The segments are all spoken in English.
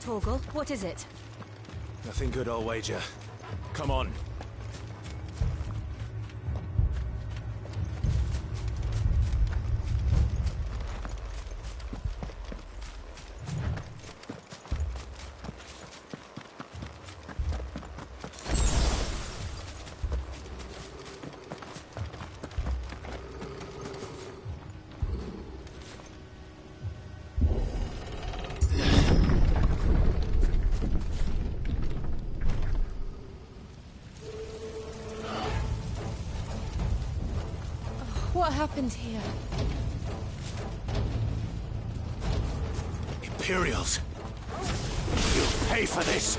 Torgal, what is it? Nothing good, I'll wager. Come on. What happened here? Imperials! You'll pay for this!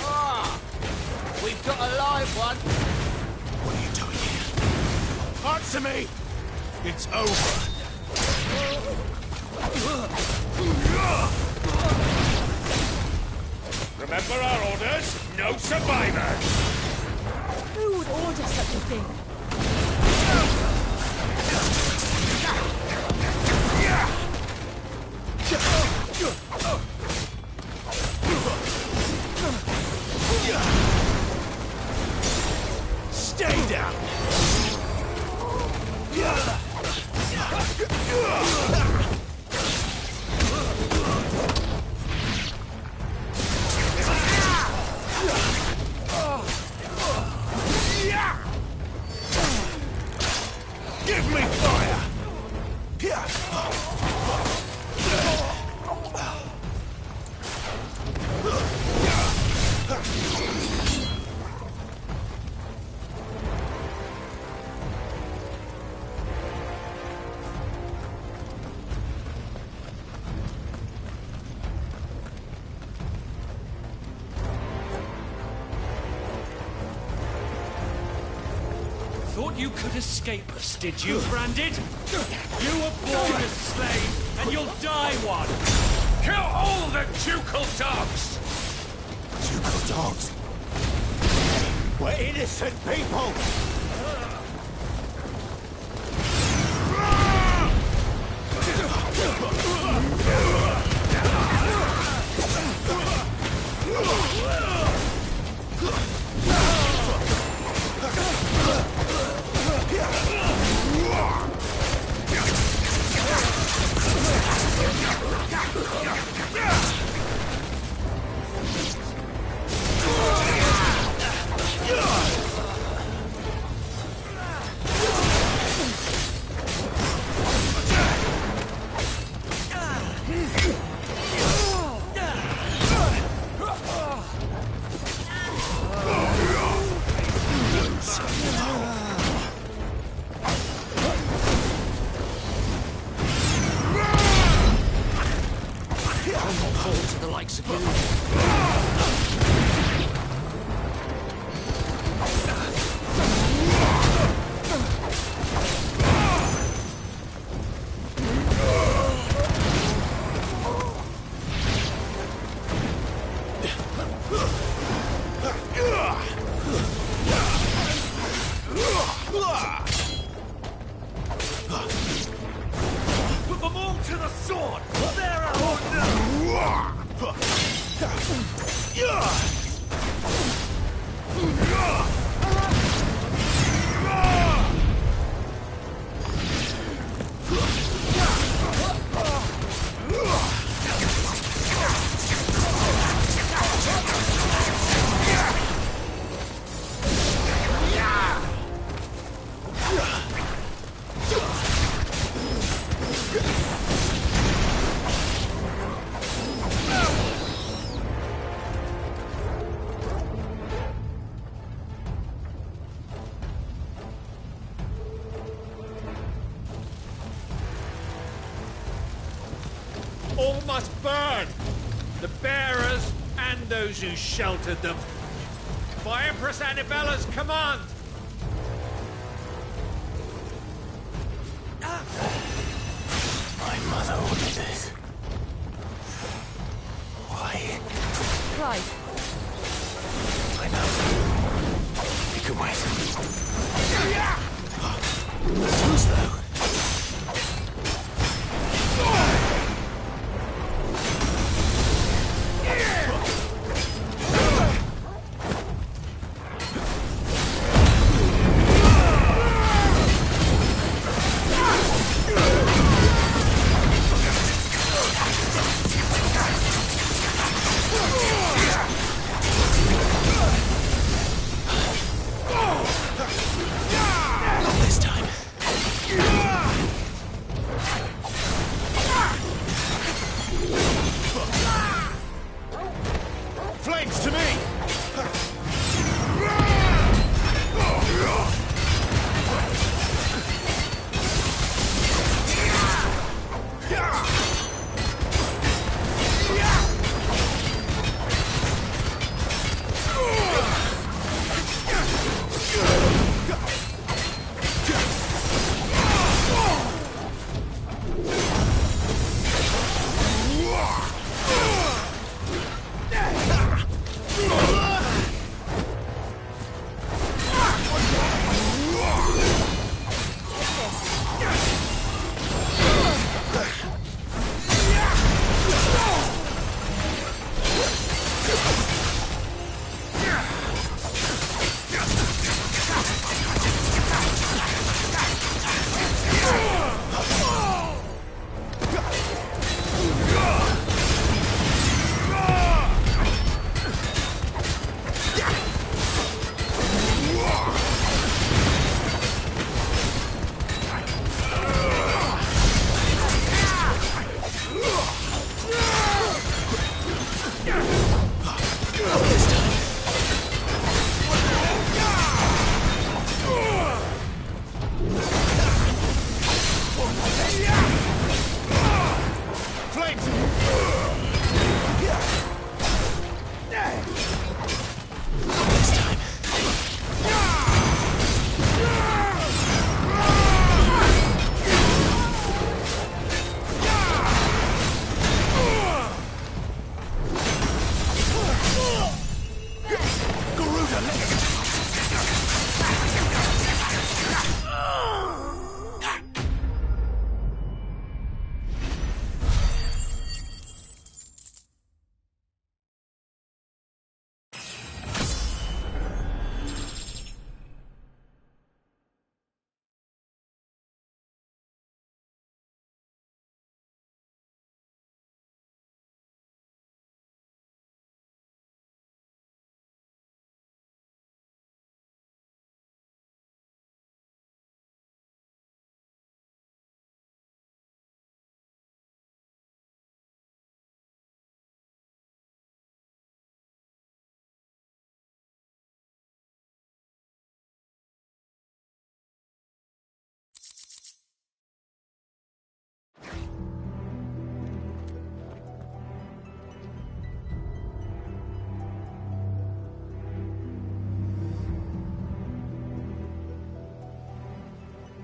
Ah! We've got a live one! What are you doing here? Answer me! It's over! Remember our orders? No survivors! Who would order such a thing? Stay down! Give me fire! Thought you could escape us, did you, Branded? You were born a slave, and you'll die one! Kill all the ducal dogs! Ducal dogs? We're innocent people! Put them all to the sword! They're our All must burn! The bearers and those who sheltered them. By Empress Annivella's command! My mother ordered this. Why? Clive, I know. You can wait. Too slow.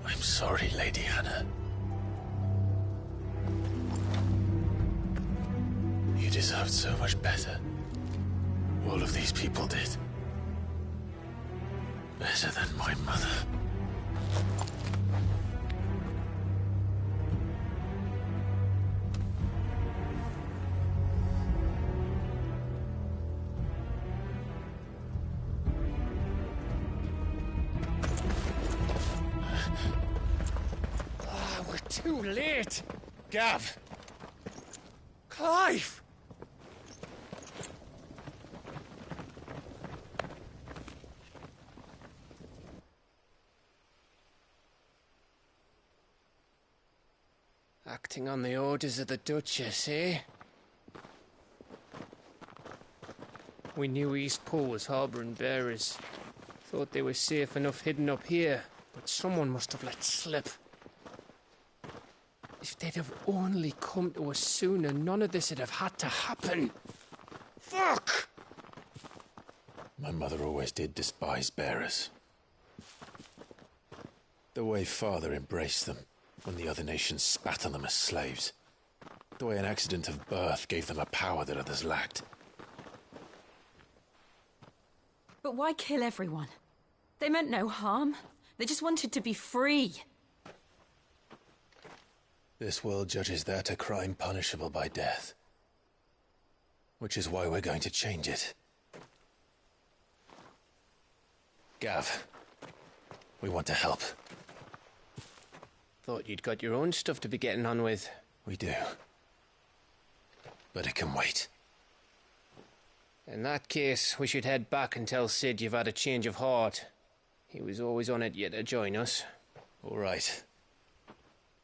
I'm sorry, Lady Hannah. You deserved so much better. All of these people did. Better than my mother. We're too late. Gav! Clive! Acting on the orders of the Duchess, eh? We knew Eastpool was harbouring bearers. Thought they were safe enough hidden up here, but someone must have let slip. If they'd have only come to us sooner, none of this would have had to happen. Fuck! My mother always did despise bearers. The way Father embraced them when the other nations spat on them as slaves. The way an accident of birth gave them a power that others lacked. But why kill everyone? They meant no harm. They just wanted to be free. This world judges that a crime punishable by death. Which is why we're going to change it. Gav, we want to help. Thought you'd got your own stuff to be getting on with. We do. But it can wait. In that case, we should head back and tell Sid you've had a change of heart. He was always on it yet to join us. All right.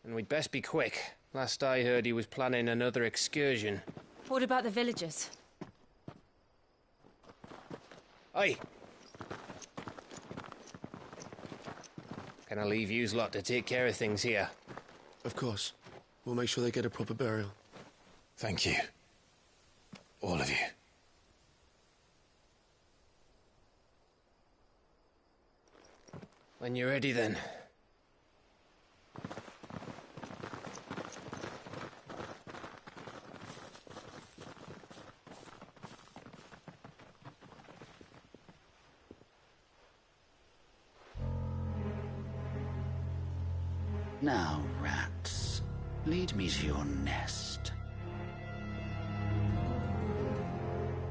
And we'd best be quick. Last I heard, he was planning another excursion. What about the villagers? Aye. Can I leave yous lot to take care of things here? Of course. We'll make sure they get a proper burial. Thank you. All of you. When you're ready, then. Now, rats, lead me to your nest.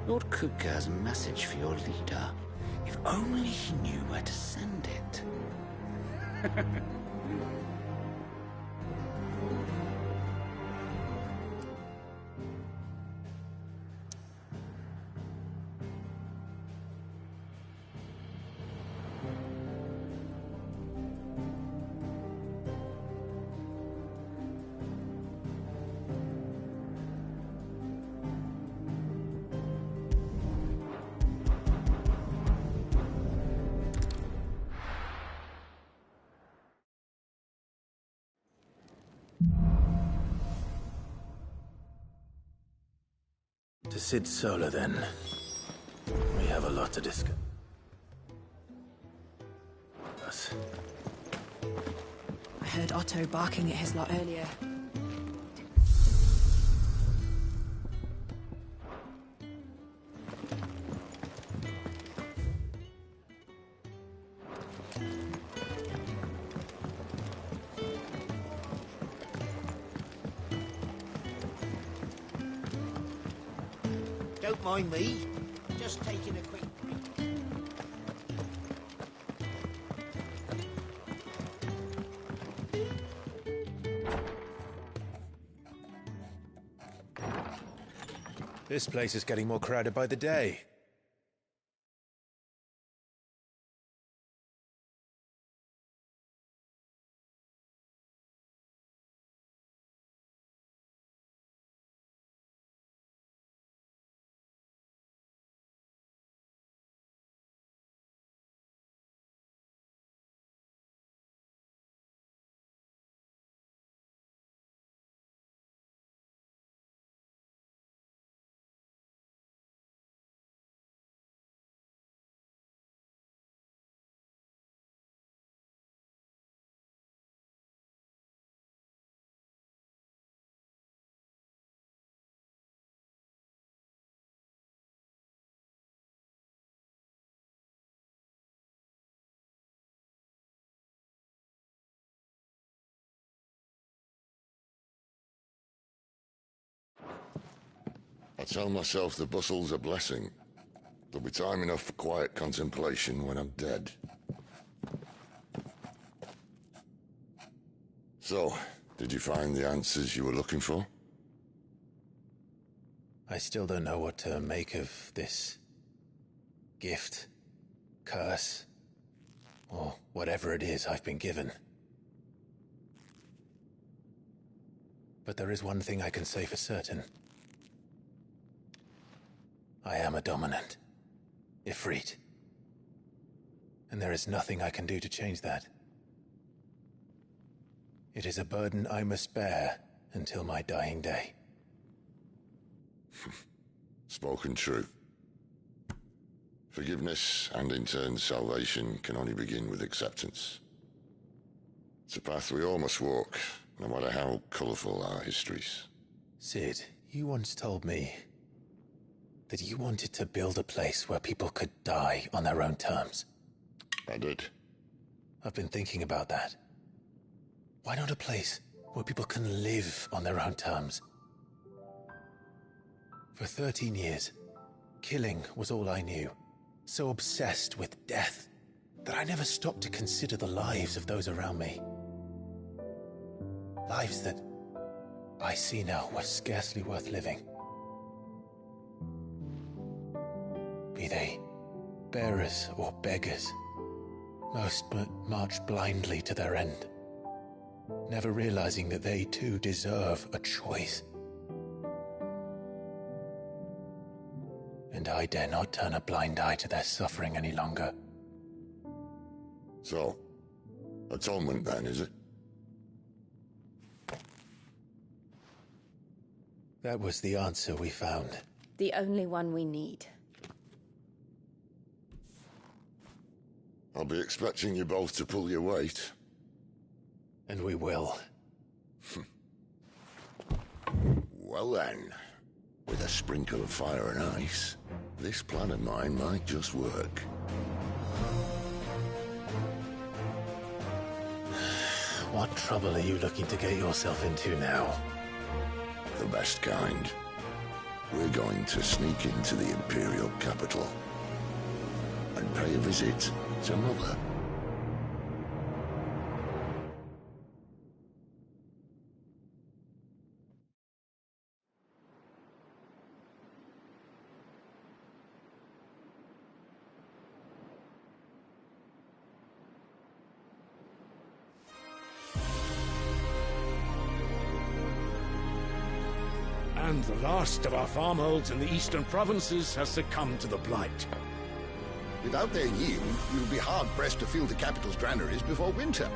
Lord Kupka has a message for your leader. If only he knew where to send it. To Sid Solar, then. We have a lot to discuss. I heard Otto barking at his lot earlier. Don't mind me. Just taking a quick break. This place is getting more crowded by the day. I tell myself the bustle's a blessing. There'll be time enough for quiet contemplation when I'm dead. So, did you find the answers you were looking for? I still don't know what to make of this gift, curse, or whatever it is I've been given. But there is one thing I can say for certain. I am a dominant, Ifrit. And there is nothing I can do to change that. It is a burden I must bear until my dying day. Spoken true. Forgiveness, and in turn salvation, can only begin with acceptance. It's a path we all must walk, no matter how colourful our histories. Cid, you once told me that you wanted to build a place where people could die on their own terms. I did. I've been thinking about that. Why not a place where people can live on their own terms? For 13 years, killing was all I knew. So obsessed with death that I never stopped to consider the lives of those around me. Lives that I see now were scarcely worth living. Be they bearers or beggars, most march blindly to their end, never realizing that they too deserve a choice. And I dare not turn a blind eye to their suffering any longer. So, atonement then, is it? That was the answer we found. The only one we need. I'll be expecting you both to pull your weight. And we will. Well then, with a sprinkle of fire and ice, this plan of mine might just work. What trouble are you looking to get yourself into now? The best kind. We're going to sneak into the Imperial capital and pay a visit to Mother. And the last of our farmholds in the eastern provinces has succumbed to the blight. Without their yield, you'll be hard-pressed to fill the capital's granaries before winter.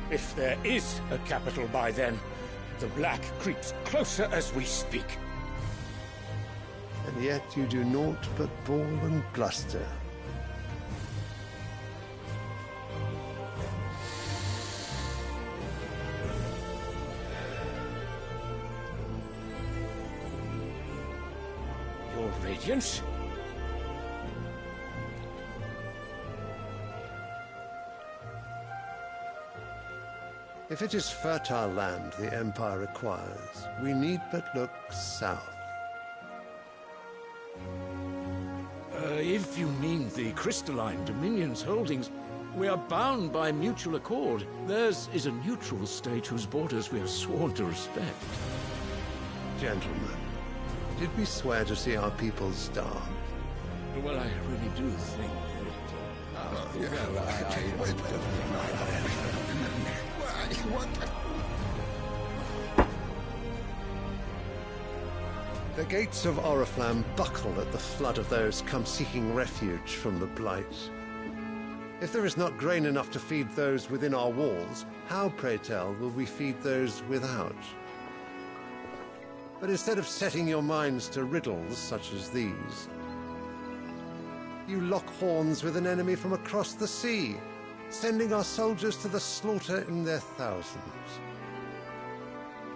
If there is a capital by then, the black creeps closer as we speak. And yet you do naught but bawl and bluster. Your Radiance? If it is fertile land the Empire requires, we need but look south. If you mean the crystalline Dominion's holdings, we are bound by mutual accord. Theirs is a neutral state whose borders we are sworn to respect. Gentlemen, did we swear to see our people starve? Well, I really do think The gates of Oriflamme buckle at the flood of those come seeking refuge from the Blight. If there is not grain enough to feed those within our walls, how, pray tell, will we feed those without? But instead of setting your minds to riddles such as these, you lock horns with an enemy from across the sea, sending our soldiers to the slaughter in their thousands.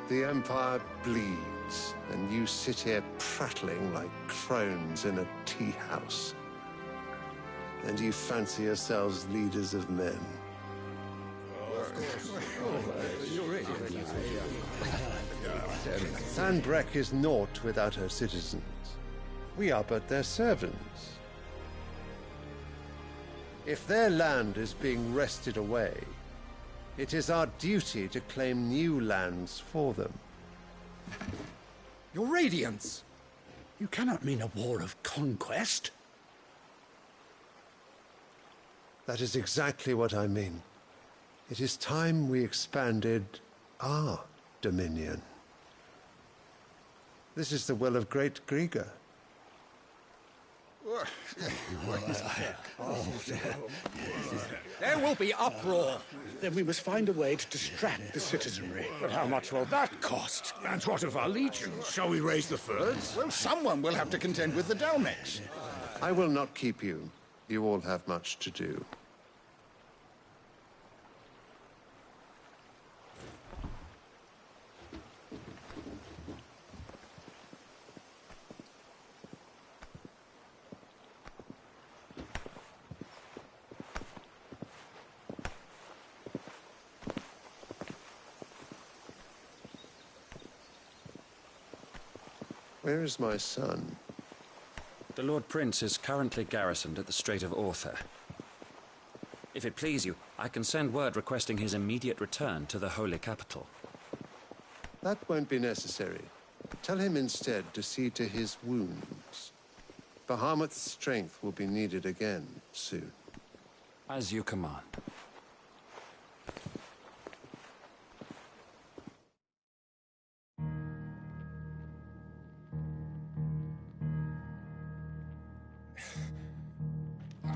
The Empire bleeds, and you sit here prattling like crones in a tea house. And you fancy yourselves leaders of men. Sanbreque is naught without her citizens. We are but their servants. If their land is being wrested away, it is our duty to claim new lands for them. Your Radiance! You cannot mean a war of conquest. That is exactly what I mean. It is time we expanded our dominion. This is the will of great Griga. There will be uproar. Then we must find a way to distract the citizenry. But how much will that cost? And what of our legions? Shall we raise the furs? Well, someone will have to contend with the Dalmex. I will not keep you. You all have much to do. Where is my son? The Lord Prince is currently garrisoned at the Strait of Orther. If it please you, I can send word requesting his immediate return to the Holy Capital. That won't be necessary. Tell him instead to see to his wounds. Bahamut's strength will be needed again soon. As you command.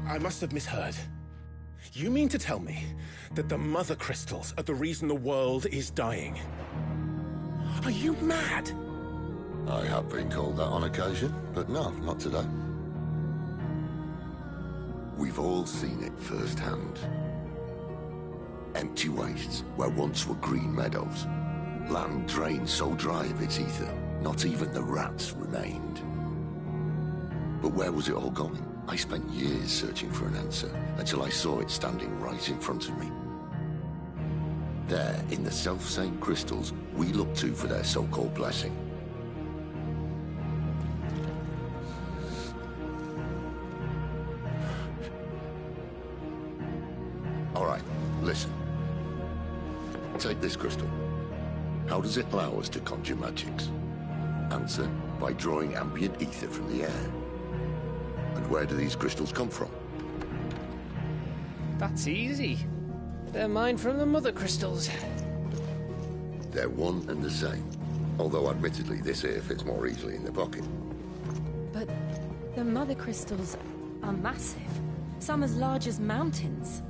I must have misheard. You mean to tell me that the Mother Crystals are the reason the world is dying? Are you mad? I have been called that on occasion, but no, not today. We've all seen it firsthand. Empty wastes where once were green meadows. Land drained so dry of its ether, not even the rats remained. But where was it all going? I spent years searching for an answer, until I saw it standing right in front of me. There, in the self-same crystals we look to for their so-called blessing. All right, listen. Take this crystal. How does it allow us to conjure magics? Answer, by drawing ambient ether from the air. And where do these crystals come from? That's easy. They're mine from the Mother Crystals. They're one and the same. Although admittedly this here fits more easily in the pocket. But the Mother Crystals are massive. Some as large as mountains.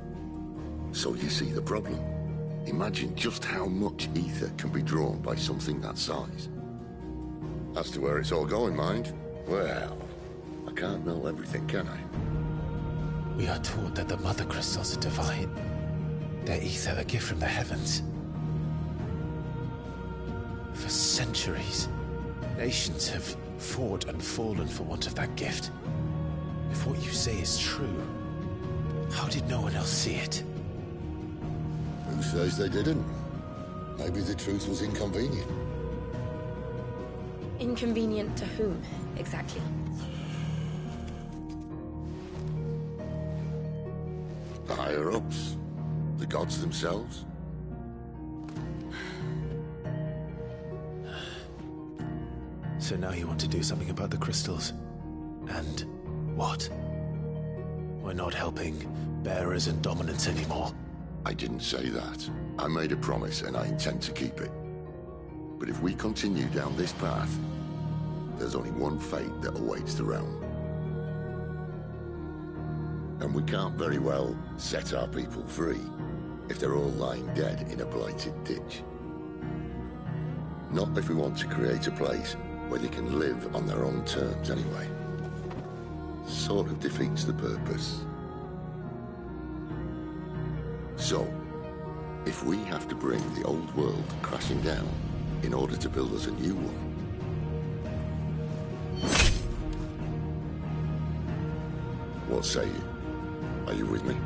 So you see the problem. Imagine just how much ether can be drawn by something that size. As to where it's all going, mind, well, I can't know everything, can I? We are taught that the Mother Crystals are divine. Their ether a gift from the heavens. For centuries, nations have fought and fallen for want of that gift. If what you say is true, how did no one else see it? Who says they didn't? Maybe the truth was inconvenient. Inconvenient to whom, exactly? The higher-ups? The gods themselves? So now you want to do something about the crystals? And what? We're not helping bearers and dominants anymore. I didn't say that. I made a promise and I intend to keep it. But if we continue down this path, there's only one fate that awaits the realm. And we can't very well set our people free if they're all lying dead in a blighted ditch. Not if we want to create a place where they can live on their own terms anyway. Sort of defeats the purpose. So, if we have to bring the old world crashing down in order to build us a new one, what say you? Are you with me?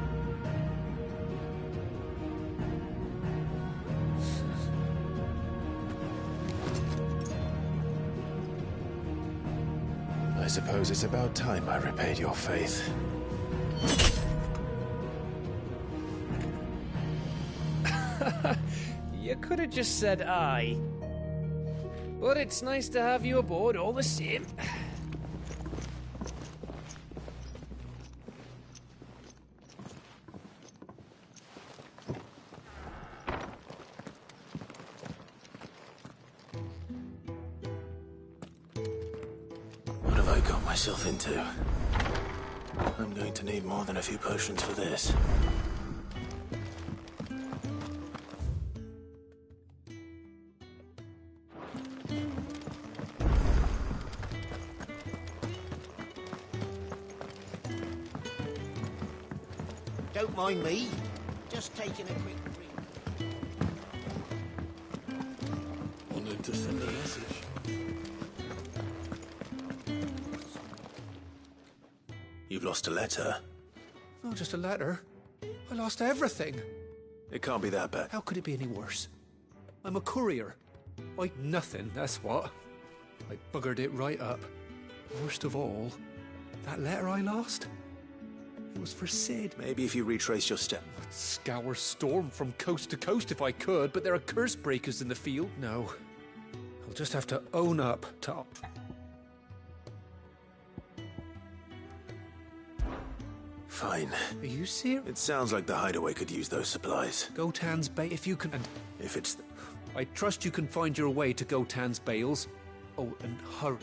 suppose it's about time I repaid your faith. You could have just said aye. But it's nice to have you aboard all the same. What have I got myself into? I'm going to need more than a few potions for this. Don't mind me. Just taking a quick drink. Wanted to send a message. You've lost a letter. Not just a letter. I lost everything. It can't be that bad. How could it be any worse? I'm a courier. Nothing, that's what. I buggered it right up. Worst of all, that letter I lost? It was for Sid. Maybe if you retrace your step. I'd scour Storm from coast to coast if I could, but there are curse breakers in the field. No. I'll just have to own up to... Fine. Are you serious? It sounds like the hideaway could use those supplies. Gotan's Bay, if you can... And if it's... I trust you can find your way to Gotan's Bales. Oh, and hurry.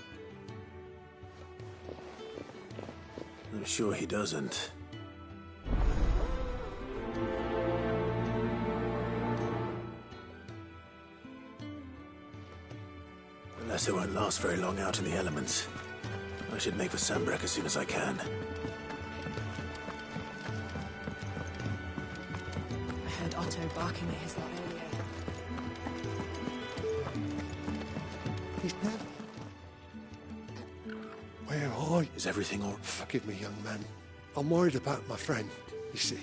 I'm sure he doesn't. The letter won't last very long out in the elements. I should make for Sanbreque as soon as I can. I heard Otto barking at his lot earlier. He's never... Where are you? Is everything all... Forgive me, young man. I'm worried about my friend, you see.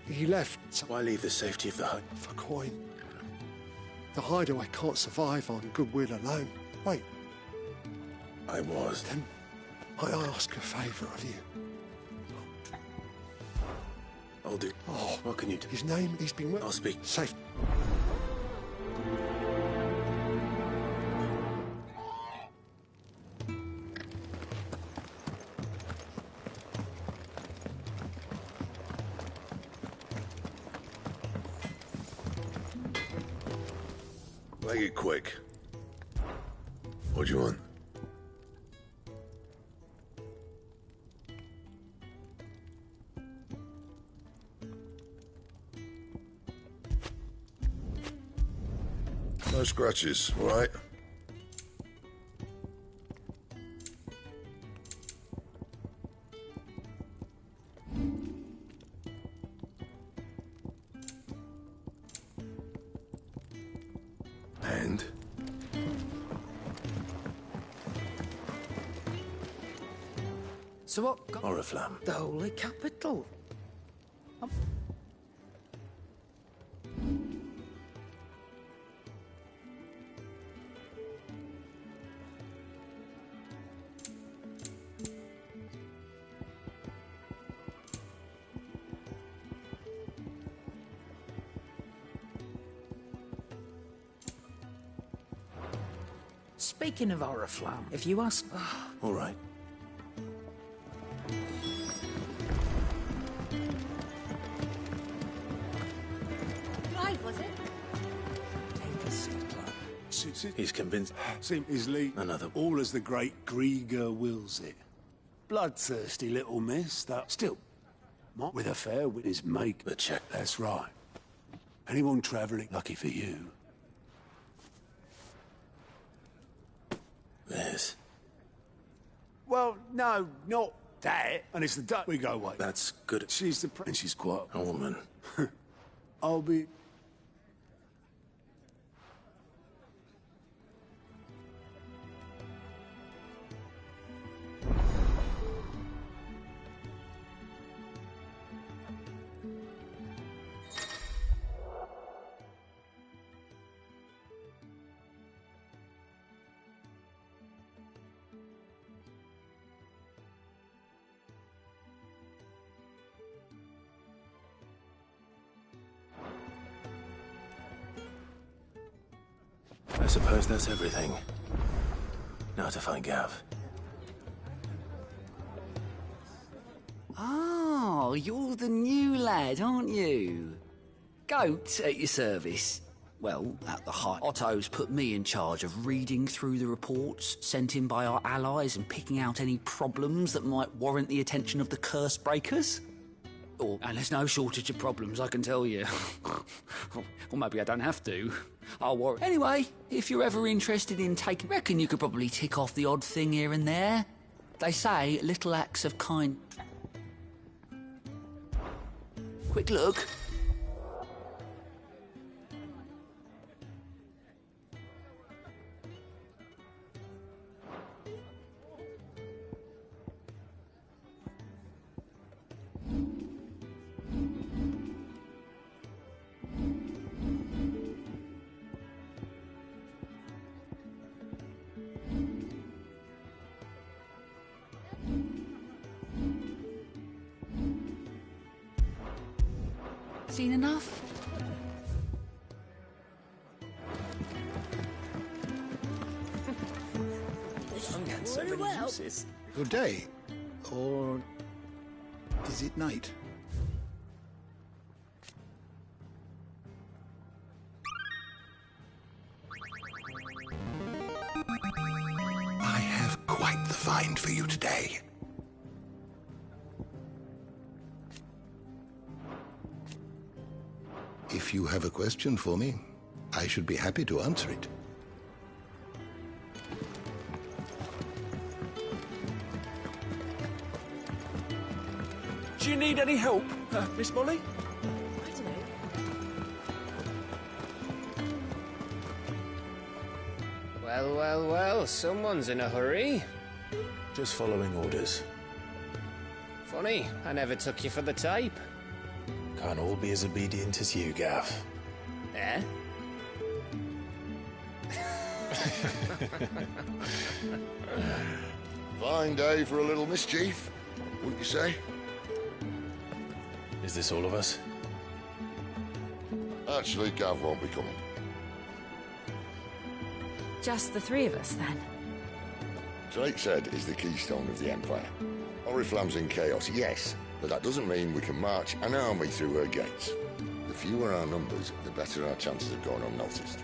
He left... Why leave the safety of the hut? For coin. The hideaway can't survive on goodwill alone. Wait. I was. Then I ask a favour of you. I'll do. Oh, what can you do? His name, he's been... I'll speak. Safe. Make it quick. What do you want? No scratches, all right? And? So what? Oriflamme. The Holy Capital. Speaking of Oriflamme, if you ask... All right. Clive, was it? Take a seat, Clive. He's convinced. Simply Another. all as the great Grieger wills it. Bloodthirsty little miss, that still. Not with a fair with his make. The check. That's right. Anyone travelling, lucky for you. Yes. Well, no, not that. And it's the duck we go away. That's good. She's the and she's quite A woman. I'll be... suppose that's everything. Now to find Gav. Oh, you're the new lad, aren't you? Goat at your service. Well, at the height, Otto's put me in charge of reading through the reports sent in by our allies and picking out any problems that might warrant the attention of the curse breakers. And there's no shortage of problems, I can tell you. Or maybe I don't have to. I'll worry. Anyway, if you're ever interested in taking... reckon you could probably tick off the odd thing here and there. They say little acts of kind... Quick look. Seen enough? Very well. Good day. Or is it night? I have quite the find for you today. If you have a question for me, I should be happy to answer it. Do you need any help, Miss Molly? I don't know. Well, well, well, someone's in a hurry. Just following orders. Funny, I never took you for the type. Can't all be as obedient as you, Gav. Eh? Fine day for a little mischief, wouldn't you say? Is this all of us? Actually, Gav won't be coming. Just the three of us, then? Drakeshead is the keystone of the Empire. Oriflamme's in chaos, yes, but that doesn't mean we can march an army through her gates. The fewer our numbers, the better our chances of going unnoticed.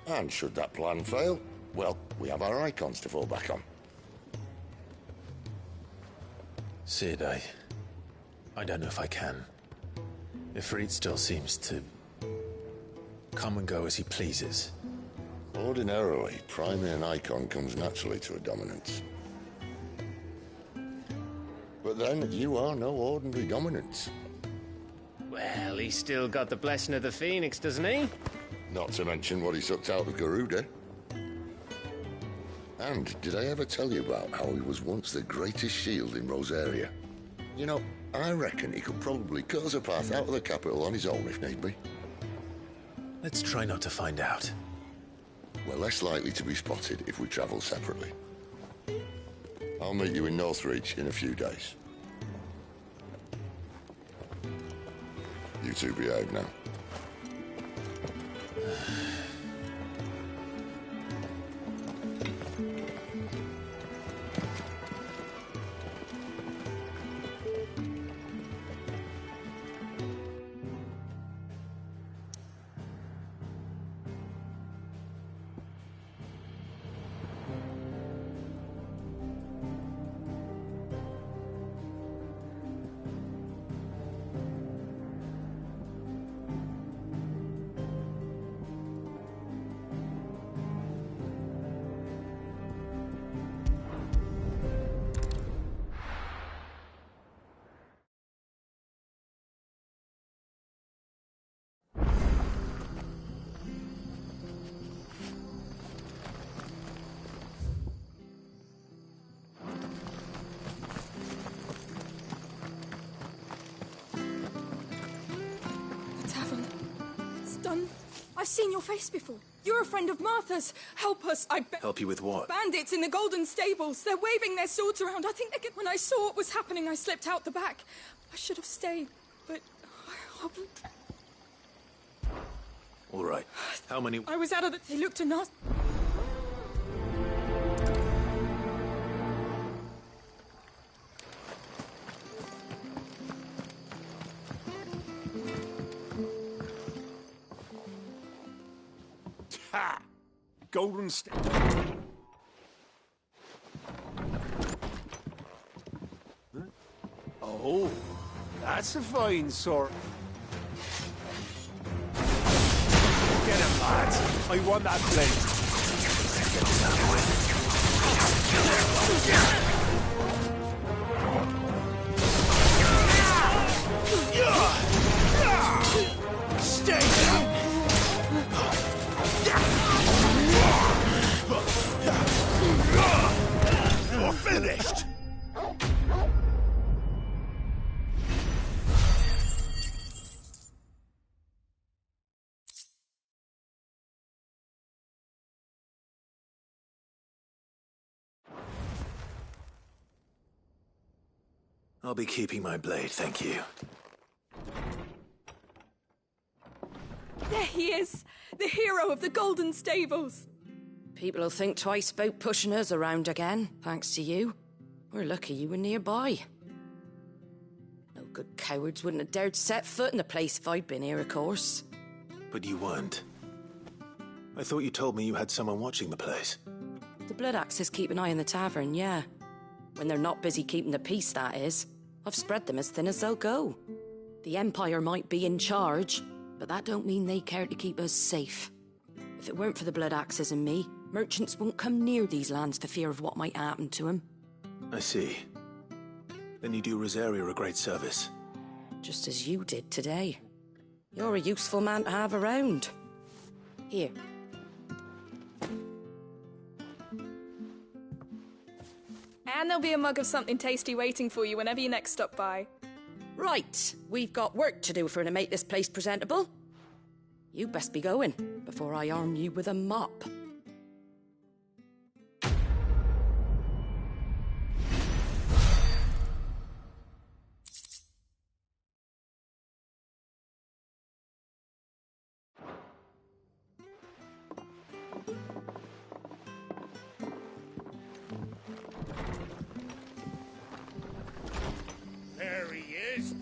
And should that plan fail, well, we have our icons to fall back on. Cid, I don't know if I can. Ifrit still seems to come and go as he pleases. Ordinarily, priming an icon comes naturally to a dominance. But then, you are no ordinary dominance. Well, he's still got the blessing of the Phoenix, doesn't he? Not to mention what he sucked out of Garuda. And did I ever tell you about how he was once the greatest shield in Rosaria? You know, I reckon he could probably cause a path out of the capital on his own if need be. Let's try not to find out. We're less likely to be spotted if we travel separately. I'll meet you in Northreach in a few days. You two behave now. I've seen your face before. You're a friend of Martha's. Help us, I beg. Help you with what? Bandits in the Golden Stables. They're waving their swords around. I think they get... When I saw what was happening, I slipped out the back. I should have stayed, but... All right. How many... I was out of the... They looked enough. Ha! Golden Stick. Oh, that's a fine sort. Get him, lads. I want that blade. Stay down. You're finished. I'll be keeping my blade, thank you. There he is! The hero of the Golden Stables! People will think twice about pushing us around again, thanks to you. We're lucky you were nearby. No good cowards wouldn't have dared set foot in the place if I'd been here, of course. But you weren't. I thought you told me you had someone watching the place. The Blood Axes keep an eye on the tavern, yeah. When they're not busy keeping the peace, that is. I've spread them as thin as they'll go. The Empire might be in charge, but that don't mean they care to keep us safe. If it weren't for the Blood Axes and me, merchants won't come near these lands for fear of what might happen to them. I see. Then you do Rosaria a great service. Just as you did today. You're a useful man to have around. Here. And there'll be a mug of something tasty waiting for you whenever you next stop by. Right, we've got work to do for to make this place presentable. You best be going, before I arm you with a mop. There he is.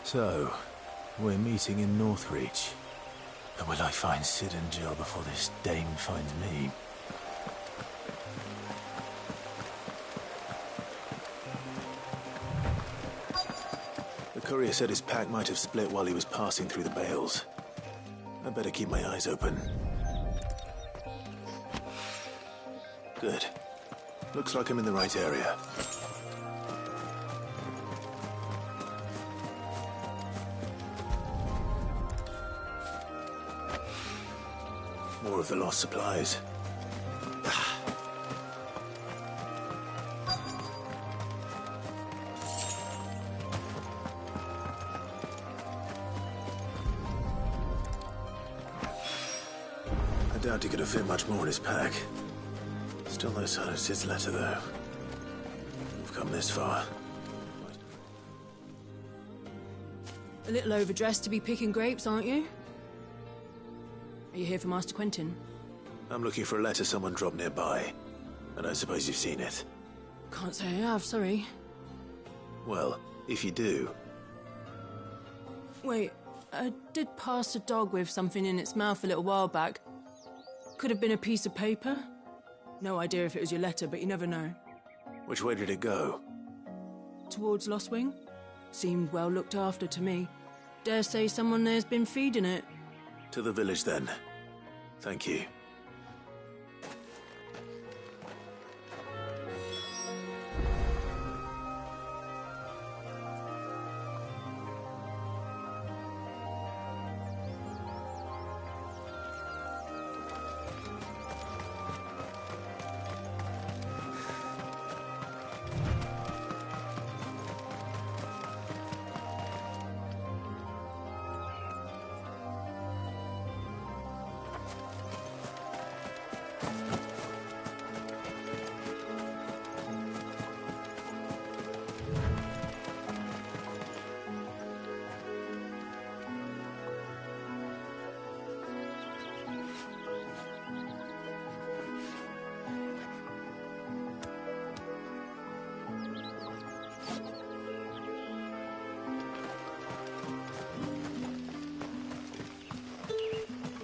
So, we're meeting in Northreach. But will I find Cid and Jill before this dame finds me? The courier said his pack might have split while he was passing through the bales. I'd better keep my eyes open. Good. Looks like I'm in the right area. More of the lost supplies. I doubt he could have fit much more in his pack. Still no sign of Cid's letter, though. We've come this far. A little overdressed to be picking grapes, aren't you? Are you here for Master Quentin? I'm looking for a letter someone dropped nearby. I don't suppose you've seen it. Can't say I have, sorry. Well, if you do... Wait, I did pass a dog with something in its mouth a little while back. Could have been a piece of paper. No idea if it was your letter, but you never know. Which way did it go? Towards Lostwing. Seemed well looked after to me. Dare say someone there's been feeding it. To the village, then. Thank you.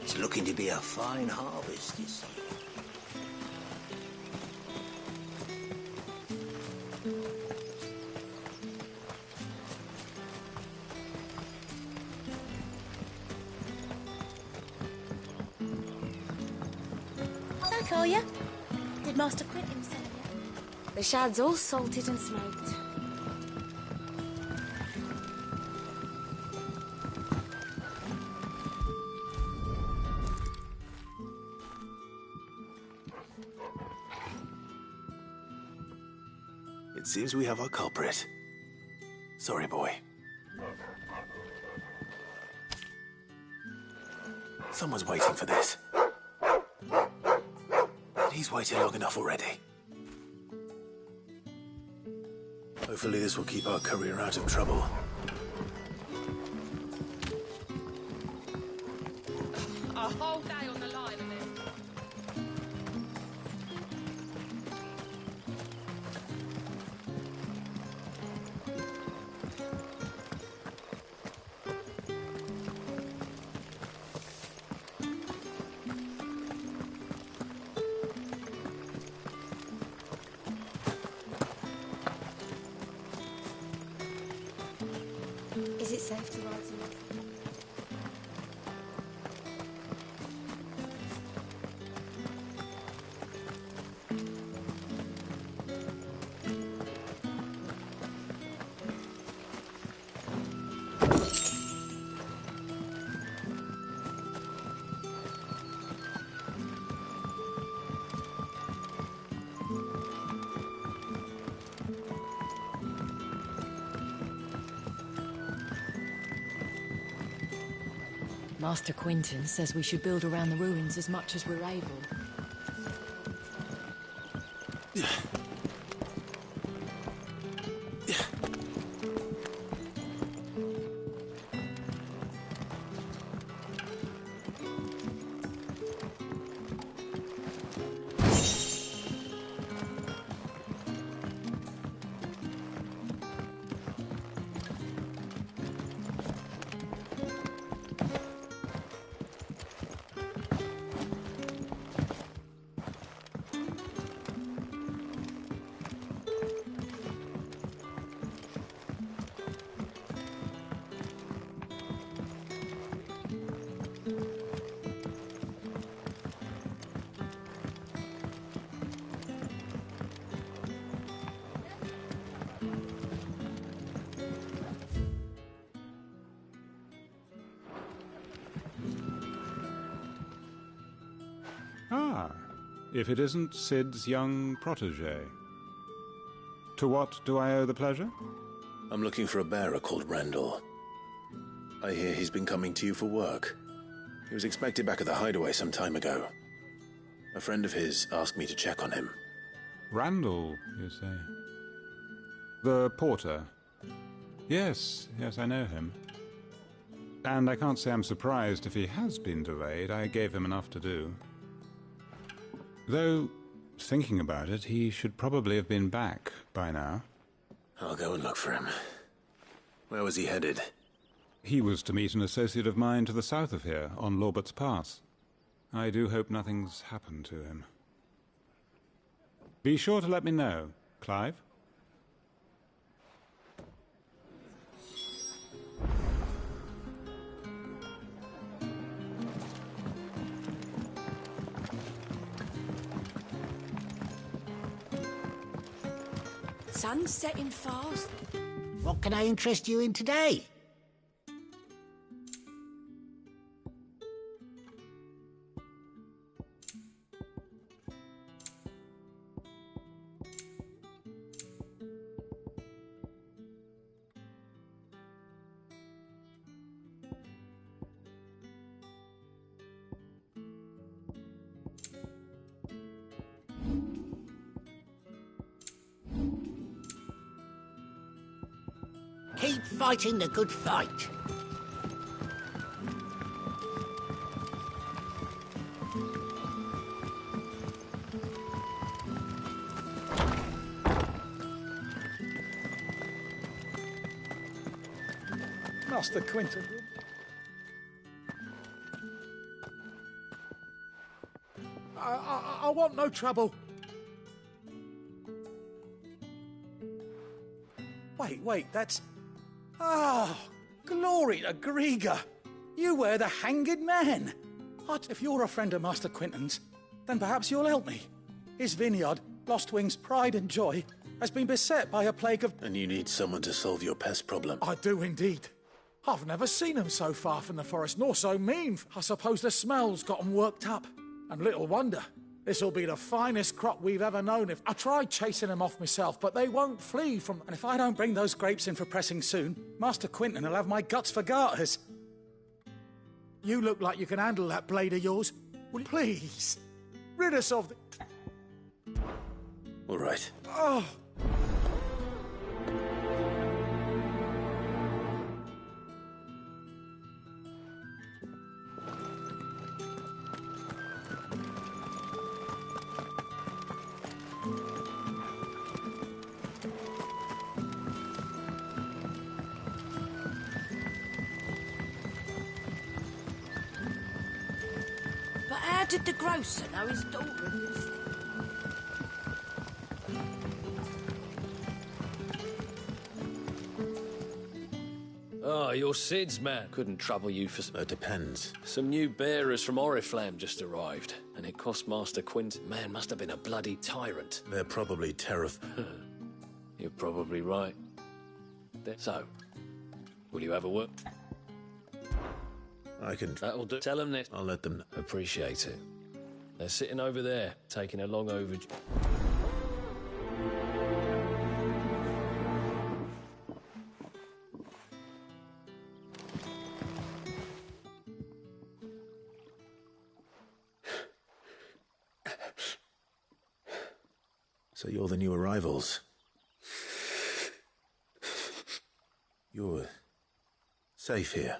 It's looking to be a fine harvest this year. Hi, Kolya. Did Master Quentin sell you? The shad's all salted and smoked. It seems we have our culprit. Sorry, boy. Someone's waiting for this. And he's waited long enough already. Hopefully this will keep our courier out of trouble. A whole day on the line of it. Is it safe to ride some? Master Quentin says we should build around the ruins as much as we're able. Ah, if it isn't Sid's young protege. To what do I owe the pleasure? I'm looking for a bearer called Randall. I hear he's been coming to you for work. He was expected back at the hideaway some time ago. A friend of his asked me to check on him. Randall, you say? The porter? Yes, I know him. And I can't say I'm surprised if he has been delayed. I gave him enough to do. Though, thinking about it, he should probably have been back by now. I'll go and look for him. Where was he headed? He was to meet an associate of mine to the south of here, on Lorbert's Pass. I do hope nothing's happened to him. Be sure to let me know, Clive. Sun's setting fast. What can I interest you in today? Keep fighting the good fight. Master Quentin. I want no trouble. Wait, that's... Oh, glory to Griga. You were the hanged man. If you're a friend of Master Quentin's, then perhaps you'll help me. His vineyard, Lostwing's pride and joy, has been beset by a plague of... And you need someone to solve your pest problem. I do indeed. I've never seen them so far from the forest, nor so mean. I suppose the smell's got them worked up. And little wonder. This'll be the finest crop we've ever known. I tried chasing them off myself, but they won't flee from... And if I don't bring those grapes in for pressing soon, Master Quentin will have my guts for garters. You look like you can handle that blade of yours. Will you please rid us of the... All right. Oh! But how did the grocer know his daughter had been sleeping? Oh, you're Sid's man. Couldn't trouble you for... It depends. Some new bearers from Oriflamme just arrived, and it cost Master Quentin. Man must have been a bloody tyrant. They're probably terrified. You're probably right. So, will you have a word? I can... That'll do. Tell them this. I'll let them know. Appreciate it. They're sitting over there, taking a long overdue... So you're the new arrivals. You're safe here.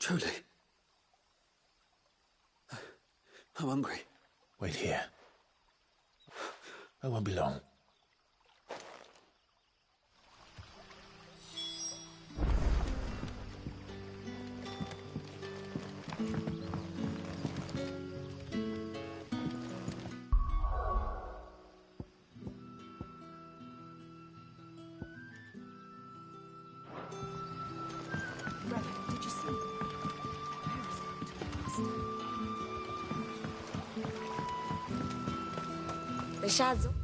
Truly. I'm hungry. Wait here. I won't be long. The shads all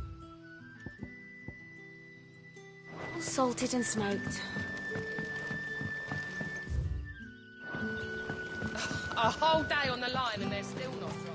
salted and smoked. A whole day on the line and they're still not dry.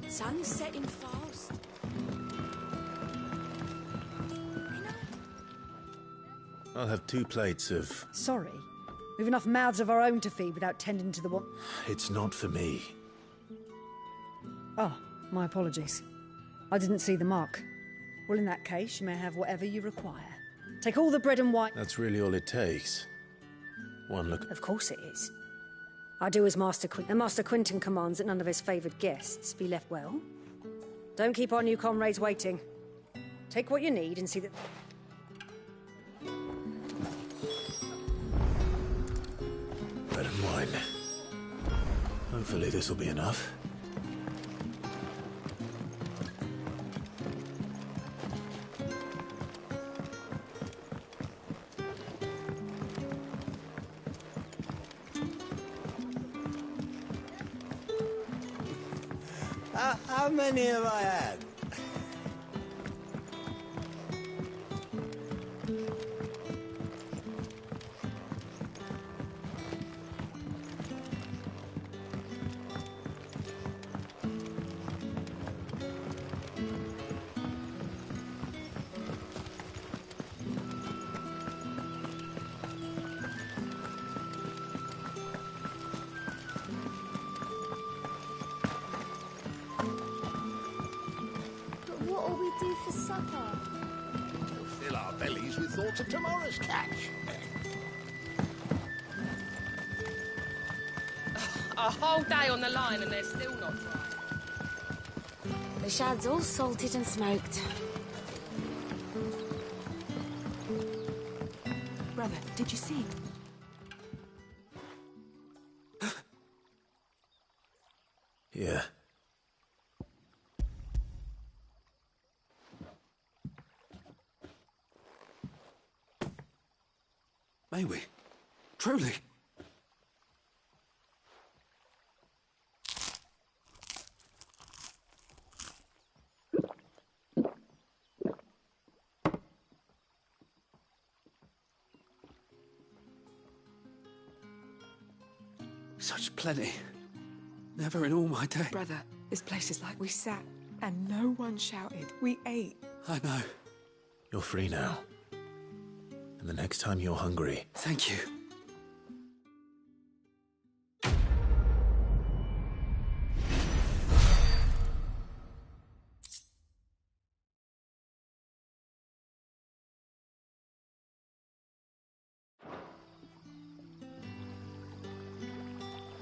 Sun's setting fast. I'll have 2 plates of... Sorry. We've enough mouths of our own to feed without tending to the one... It's not for me. Oh, my apologies. I didn't see the mark. Well, in that case, you may have whatever you require. Take all the bread and wine... That's really all it takes. One look... Of course it is. I do as Master Quentin... And Master Quentin commands that none of his favoured guests be left well. Don't keep our new comrades waiting. Take what you need and see that... Bread and wine. Hopefully this'll be enough. How many have I had? What'll we do for supper? We'll fill our bellies with thoughts of tomorrow's catch. A whole day on the line and they're still not dry. The shad's all salted and smoked. Brother, did you see? Yeah. May we? Truly? Such plenty. Never in all my day. Brother, this place is like we sat and no one shouted. We ate. I know. You're free now. And the next time you're hungry... Thank you.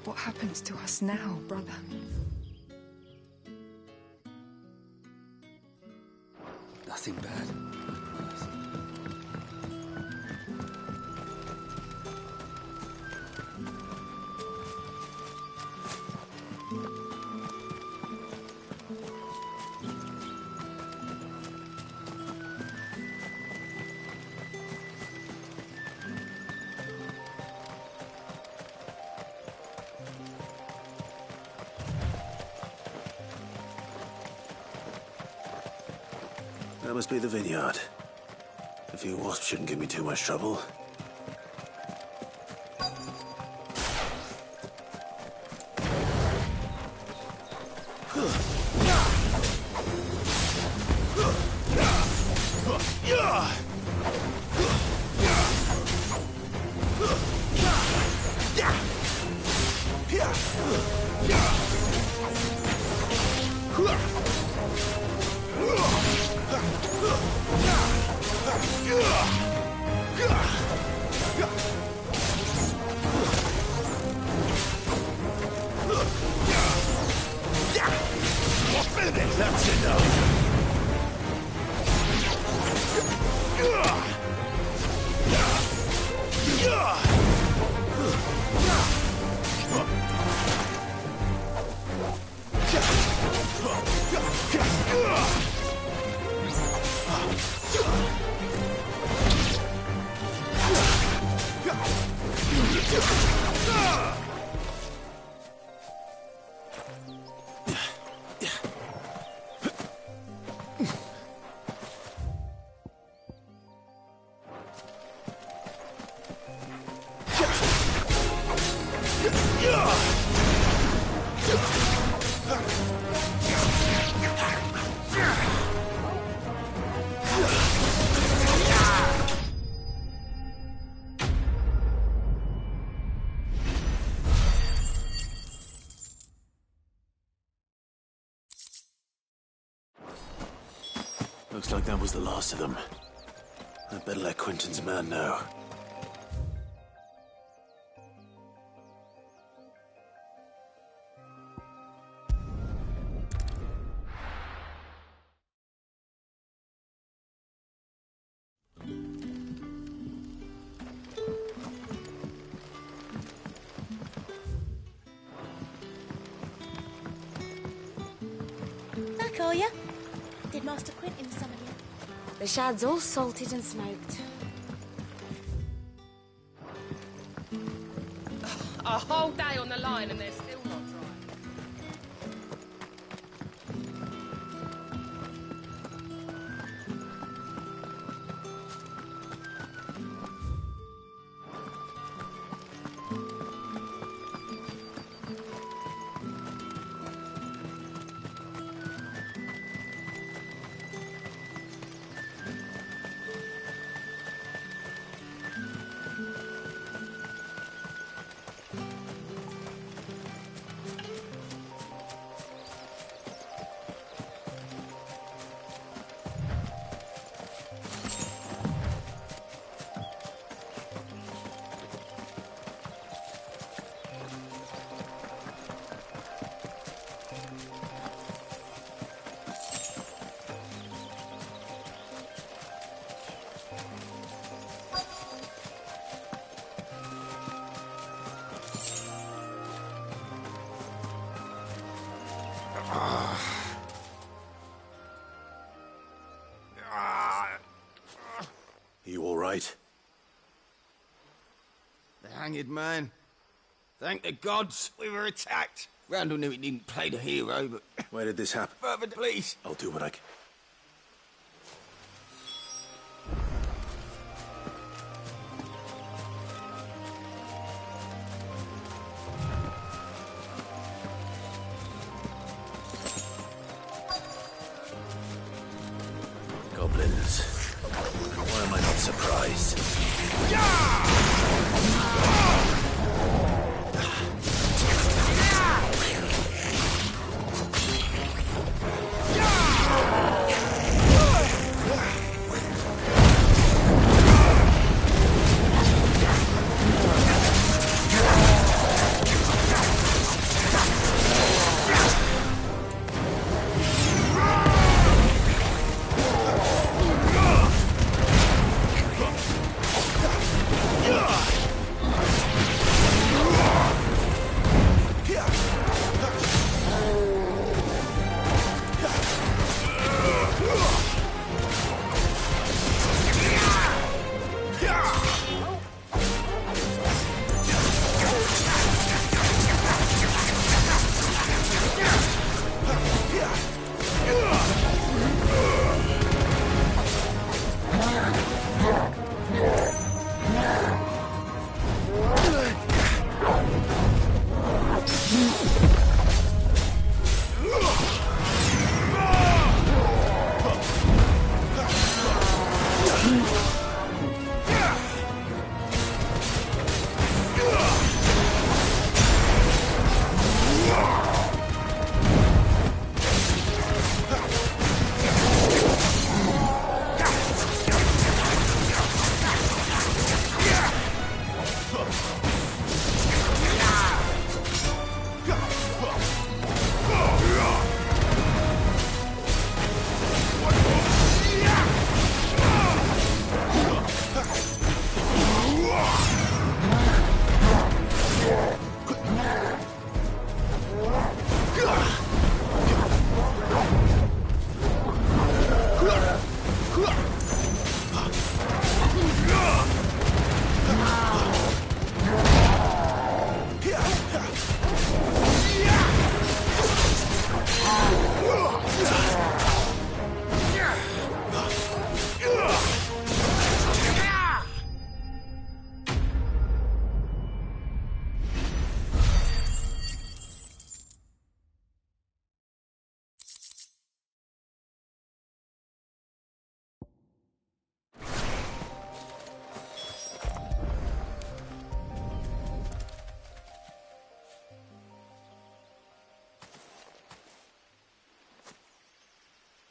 What happens to us now, brother? Nothing bad. That must be the vineyard. A few wasps shouldn't give me too much trouble. That's enough. Looks like that was the last of them. I'd better let Quentin's man know. Back, are ya? Did Master Quentin summon you? The shad's all salted and smoked. A whole day on the line and they're still not dry. right? The hanged man. Thank the gods we were attacked. Randall knew he didn't play the hero, but... Where did this happen? Further, please. I'll do what I can. Goblins. Why am I not surprised?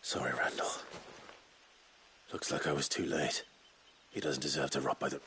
Sorry, Randall. Looks like I was too late. He doesn't deserve to rot by the...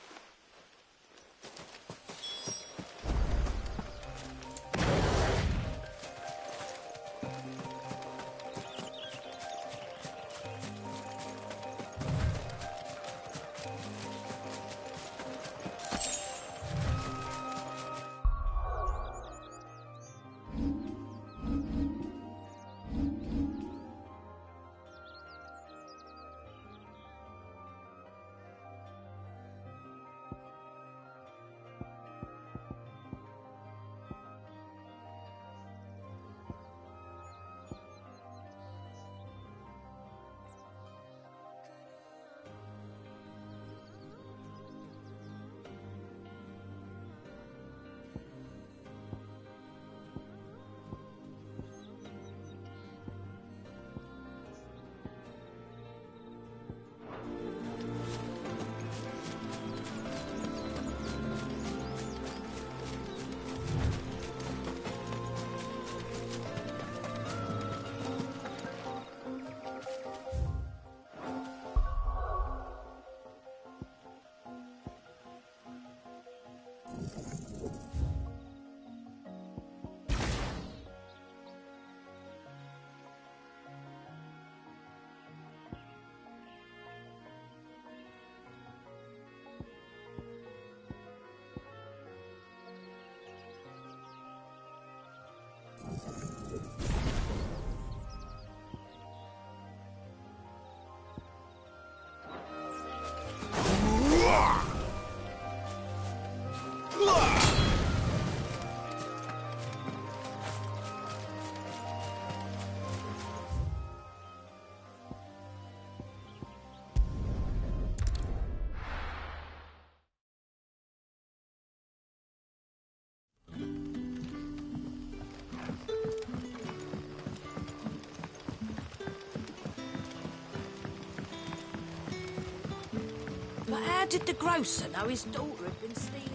But how did the grocer know his daughter had been stealing?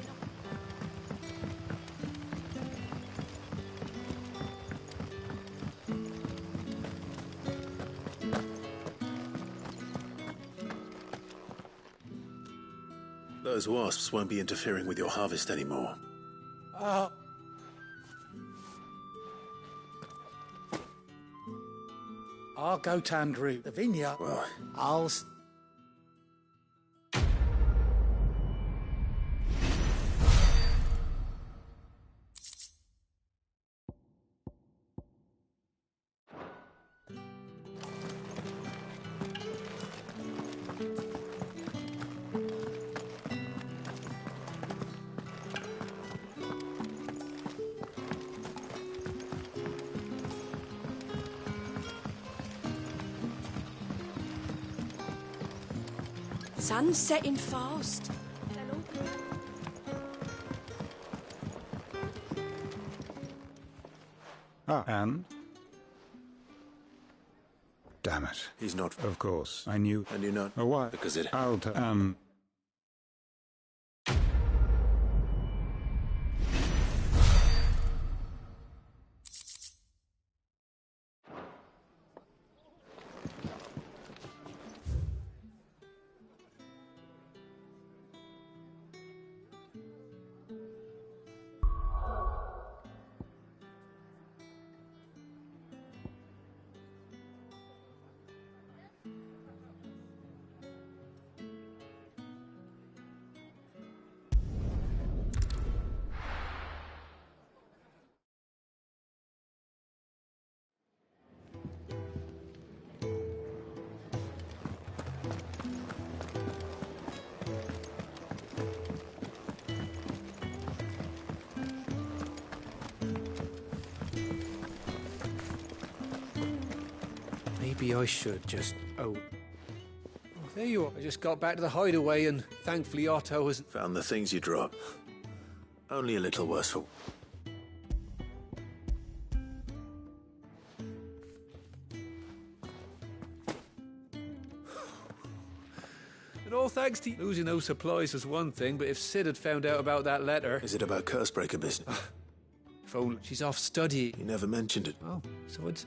Those wasps won't be interfering with your harvest anymore. I'll go Tandrew. The vineyard. Well, I'll... Sun's setting fast. And? Damn it. He's not... Of course. I knew... And you're not... Oh, what? Because it... I'll Maybe I should just... Oh, there you are. I just got back to the hideaway and thankfully Otto hasn't... Found the things you dropped. Only a little worse for... And all thanks to you. Losing those supplies was one thing, but if Sid had found out about that letter... Is it about Cursebreaker business? If only... She's off studying. You never mentioned it. Oh, so it's...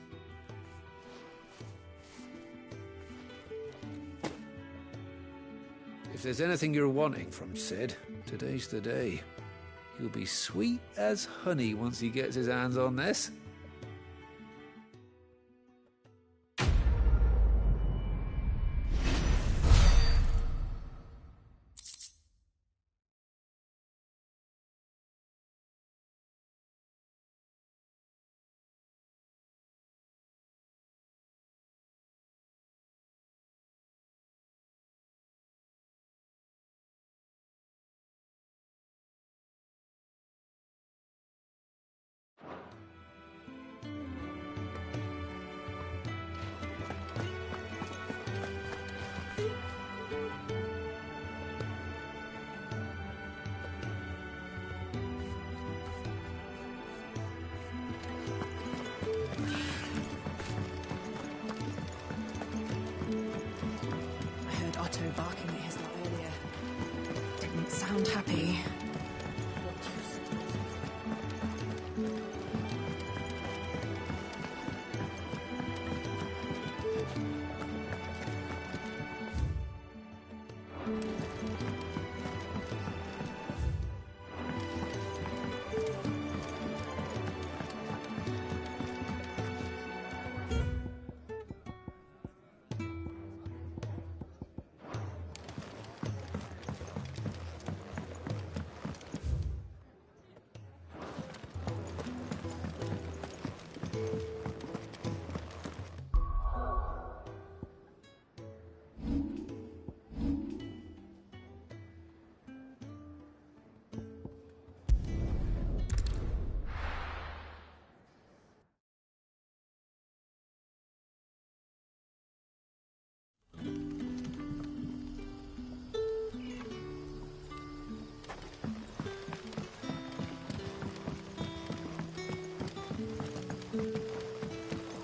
If there's anything you're wanting from Sid, today's the day. He'll be sweet as honey once he gets his hands on this. Otto barking at his lot earlier. Didn't sound happy.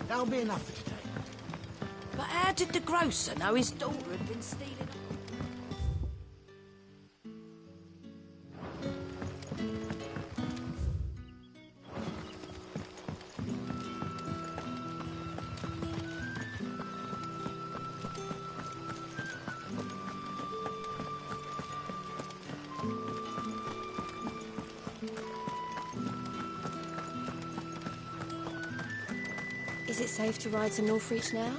That'll be enough for today. But how did the grocer know his daughter had been stealing? Is it safe to ride to Northreach now?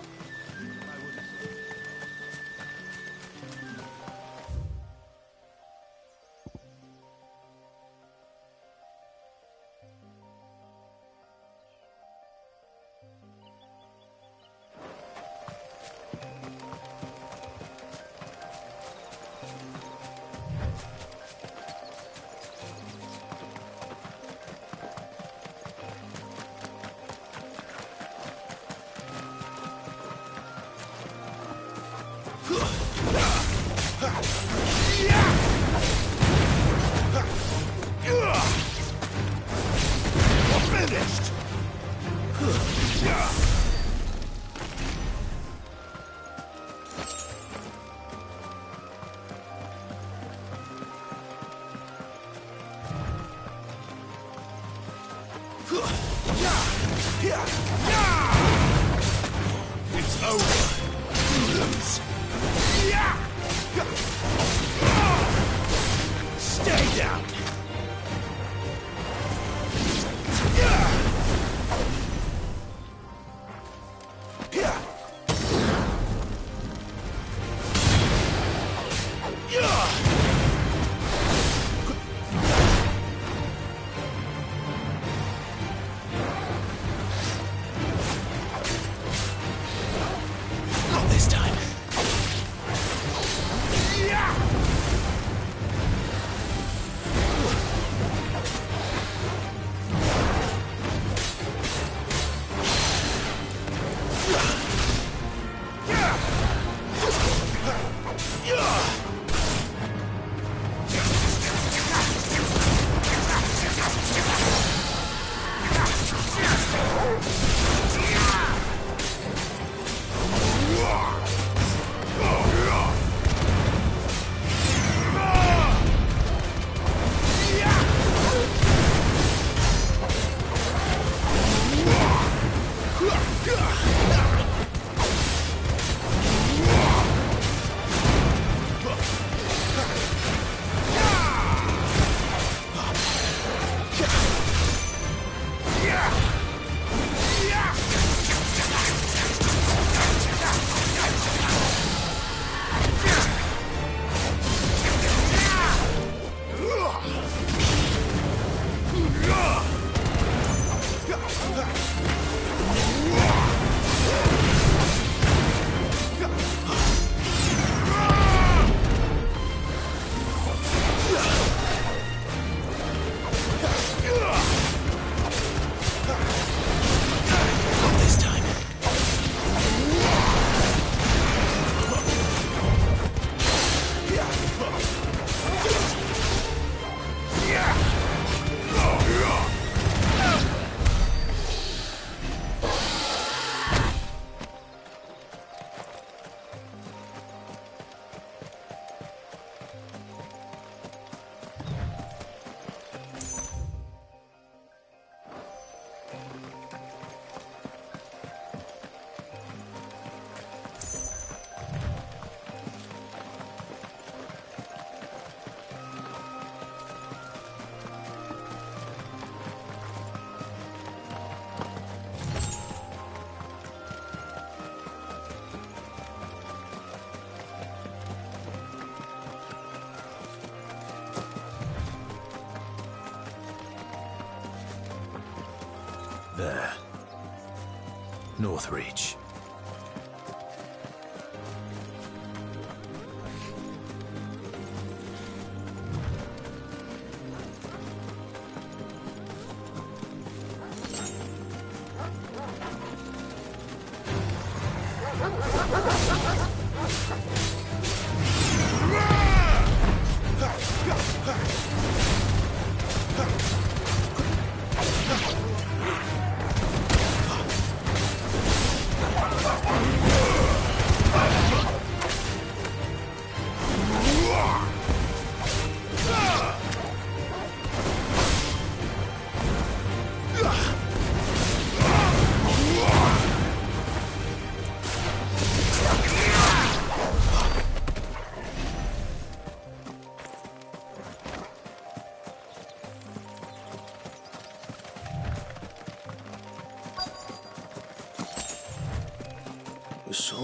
It's over. You lose. Stay down. Not this time. There. Northreach.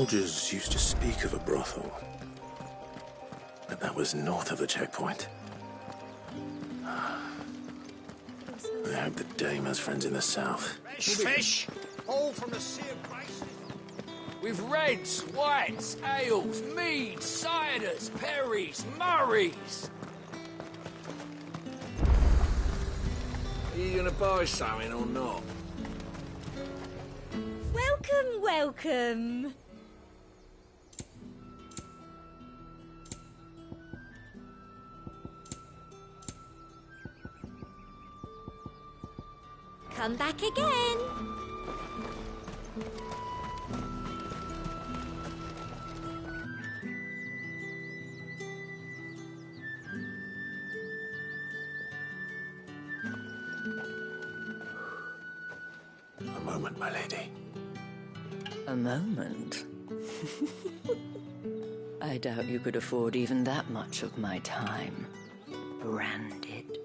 soldiers used to speak of a brothel. But that was north of the checkpoint. I hope the dame has friends in the south. Fresh fish! All from the Sea of Grace. With reds, whites, ales, meads, ciders, perries, murrays. Are you gonna buy something or not? Welcome, welcome. Come back again. A moment, my lady. A moment? I doubt you could afford even that much of my time. Branded.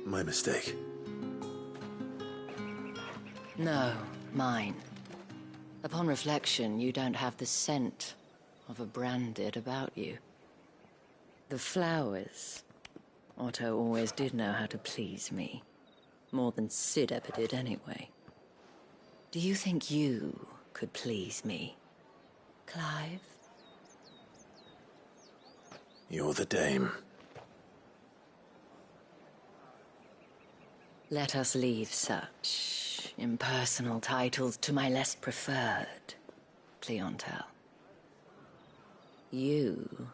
My mistake. No, mine. Upon reflection, you don't have the scent of a branded about you. The flowers. Otto always did know how to please me. More than Sid ever did anyway. Do you think you could please me, Clive? You're the dame. Let us leave such impersonal titles to my less preferred clientele. You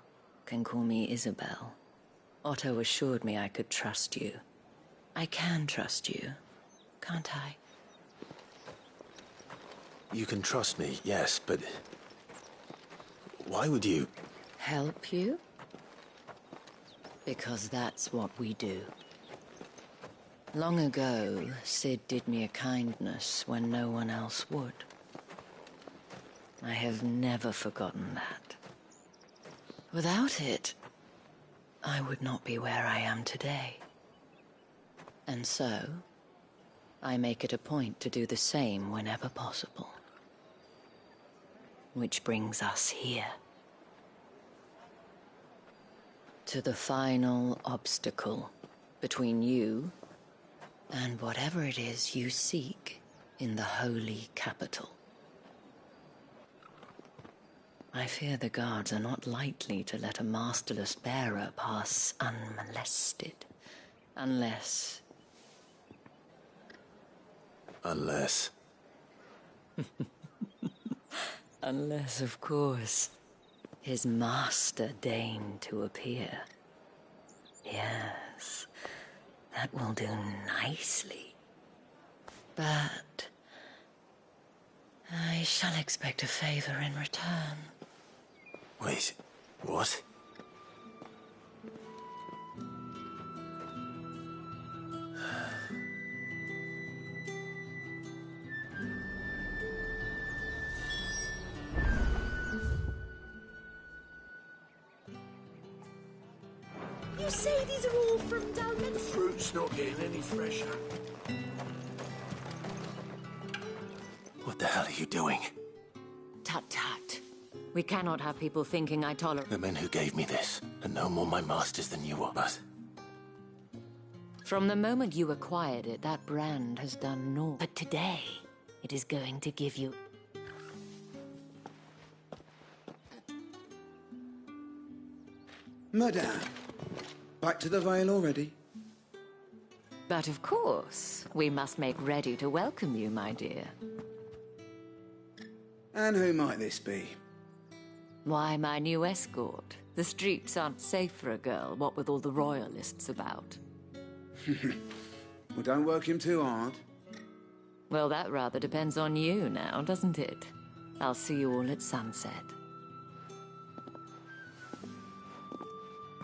can call me Isabel. Otto assured me I could trust you. I can trust you, can't I? You can trust me, yes, but... why would you... Help you? Because that's what we do. Long ago, Sid did me a kindness when no one else would. I have never forgotten that. Without it, I would not be where I am today. And so, I make it a point to do the same whenever possible. Which brings us here. To the final obstacle between you and whatever it is you seek in the holy capital. I fear the guards are not likely to let a masterless bearer pass unmolested. Unless... Unless... Unless, of course, his master deigned to appear. Yes, that will do nicely. But I shall expect a favor in return. Wait, what? You say these are all from down there? The fruit's not getting any fresher. What the hell are you doing? Tut-tut. We cannot have people thinking I tolerate... The men who gave me this are no more my masters than you are, but... From the moment you acquired it, that brand has done naught. But today, it is going to give you... Madame, back to the Vale already? But of course, we must make ready to welcome you, my dear. And who might this be? Why, my new escort. The streets aren't safe for a girl, what with all the royalists about. Well, don't work him too hard. Well, that rather depends on you now, doesn't it? I'll see you all at sunset.